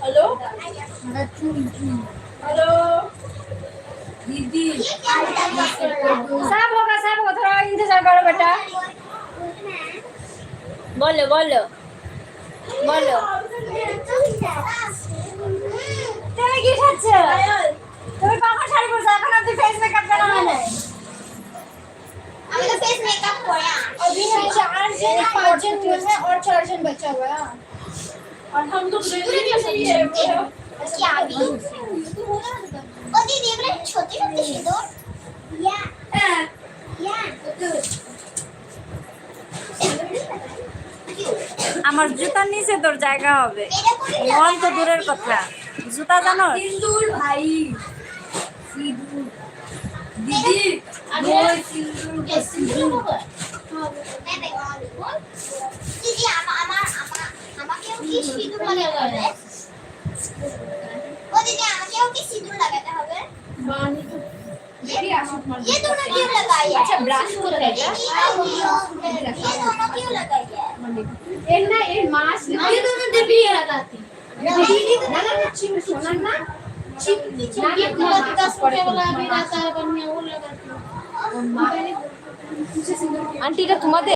hello hello दीदी सब होगा थोड़ा इंतजार करो बेटा बोलो बोलो बोलो তুমি কি খাচ্ছ তুমি কখন শাড়ি পরছো এখন অব্দি ফেস মেকআপ কেন হয় নাই আমি তো फेस मेकअप करा अभी हम 4 जन 5 जन हुए हैं और 4 जन बचा हुआ है और हम तो रेडी चाहिए क्या अभी ओ दीदी मेरे छोटे छोटे सिंदूर या या আমার জুতার নিচে তোর জায়গা হবে মন তো দূরের কথা জুতা জানো सिंदूर भाई सिंदूर दीदी वो सिंदूर सिंदूर होगा मैं देखा दीदी আমাকেও কি সিঁদুর লাগাতে হবে ও दीदी আমাকেও কি সিঁদুর লাগাতে হবে ये दोनों क्यों लगाई है अच्छा ब्रश को लगाया ये दोनों क्यों लगाई है ये ना ये मास्क ये दोनों दीदी लगाती ना चिम सोना ना चिम ये बहुत 10 रुपए वाला भी रहता है बढ़िया वो लगाती है আন্টি এটা তোমাদের